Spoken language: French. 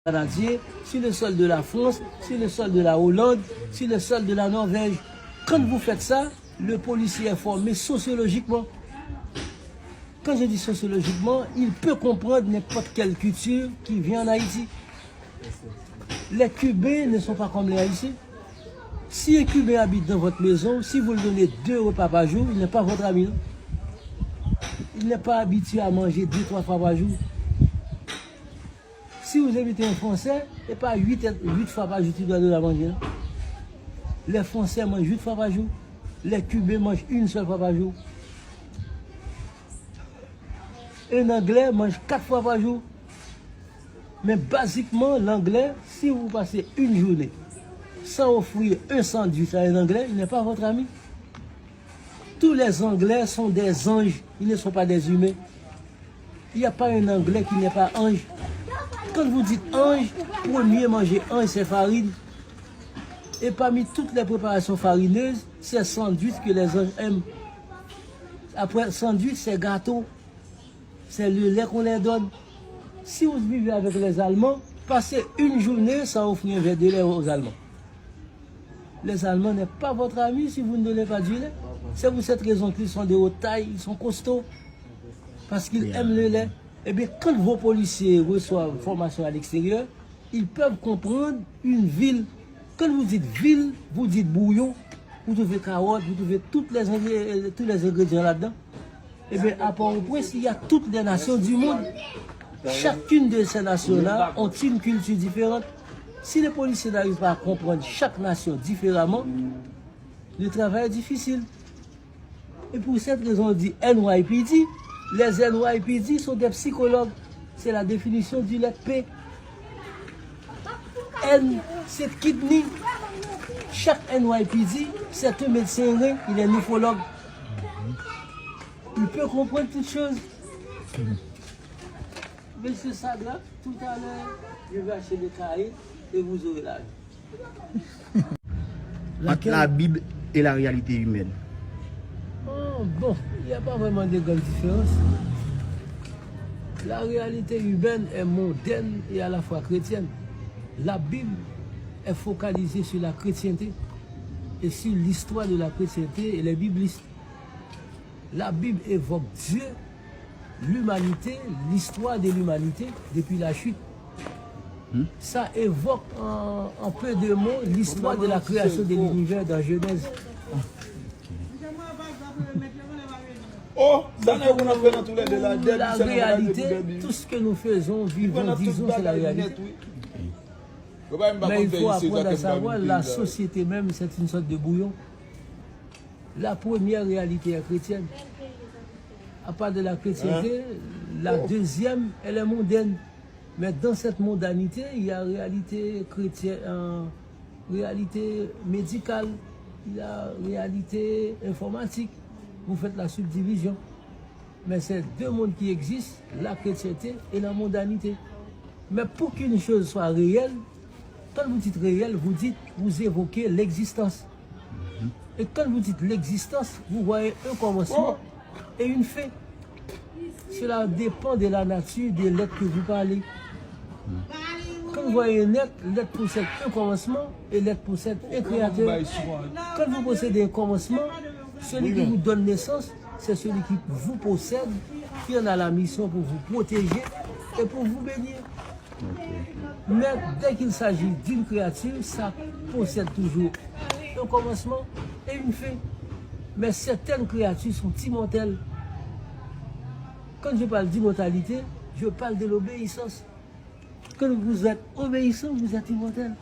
canadien, sur le sol de la France, sur le sol de la Hollande, sur le sol de la Norvège. Quand vous faites ça, le policier est formé sociologiquement. Quand je dis sociologiquement, il peut comprendre n'importe quelle culture qui vient en Haïti. Les Cubains ne sont pas comme les Haïtiens. Si un Cubain habite dans votre maison, si vous lui donnez 2 repas par jour, il n'est pas votre ami. Il n'est pas habitué à manger 2-3 fois par jour. Si vous invitez un Français, et pas 8 fois par jour, tu dois donner à manger. Les Français mangent 8 fois par jour. Les Cubains mangent 1 seule fois par jour. Un Anglais mange 4 fois par jour. Mais basiquement, l'Anglais, si vous passez une journée sans offrir un sandwich à un Anglais, il n'est pas votre ami. Tous les Anglais sont des anges, ils ne sont pas des humains. Il n'y a pas un Anglais qui n'est pas ange. Quand vous dites ange, pour mieux manger ange, c'est farine. Et parmi toutes les préparations farineuses, c'est sandwich que les anges aiment. Après sandwich, c'est gâteau. C'est le lait qu'on leur donne. Si vous vivez avec les Allemands, passez une journée sans offrir un verre de lait aux Allemands. Les Allemands n'est pas votre ami si vous ne donnez pas du lait. C'est pour cette raison qu'ils sont de haute taille, ils sont costauds. Parce qu'ils aiment le lait. Eh bien, quand vos policiers reçoivent formation à l'extérieur, ils peuvent comprendre une ville. Quand vous dites ville, vous dites bouillon, vous trouvez carottes, vous trouvez tous les ingrédients là-dedans. Eh bien, à Port-au-Prince, il y a toutes les nations du monde. Chacune de ces nations-là ont une culture différente. Si les policiers n'arrivent pas à comprendre chaque nation différemment, le travail est difficile. Et pour cette raison, on dit NYPD. Les NYPD sont des psychologues. C'est la définition du lettre P. N, c'est kidney. Chaque NYPD, c'est un médecin, il est néphrologue. Il peut comprendre toutes choses. Monsieur Sadla, tout à l'heure, je vais acheter le cahier et vous aurez l'âge. Entre la Bible et la réalité humaine. Oh, bon, il n'y a pas vraiment de grande différence. La réalité humaine est mondaine et à la fois chrétienne. La Bible est focalisée sur la chrétienté et sur l'histoire de la chrétienté et les biblistes. La Bible évoque Dieu, l'humanité, l'histoire de l'humanité depuis la chute. Ça évoque en peu de mots l'histoire de la création de l'univers dans Genèse. Oh, ça n'a pas fait dans tous les deux. La réalité, tout ce que nous faisons, vivons, disons, c'est la réalité. Mais il faut apprendre à savoir, la société même, c'est une sorte de bouillon. La première réalité est chrétienne. À part de la chrétienté, la deuxième, elle est mondaine. Mais dans cette mondanité, il y a réalité chrétienne, réalité médicale, il y a réalité informatique. Vous faites la subdivision. Mais c'est deux mondes qui existent, la chrétienté et la mondanité. Mais pour qu'une chose soit réelle, quand vous dites réel, vous évoquez l'existence. Et quand vous dites l'existence, vous voyez un commencement et une fin. Cela dépend de la nature de l'être que vous parlez. Quand vous voyez un être, l'être possède un commencement et l'être possède un créateur. Quand vous possédez un commencement, celui qui vous donne naissance, c'est celui qui vous possède, qui en a la mission pour vous protéger et pour vous bénir. Mais dès qu'il s'agit d'une créature, ça possède toujours un commencement et une fin. Mais certaines créatures sont immortelles. Quand je parle d'immortalité, je parle de l'obéissance. Quand vous êtes obéissant, vous êtes immortel.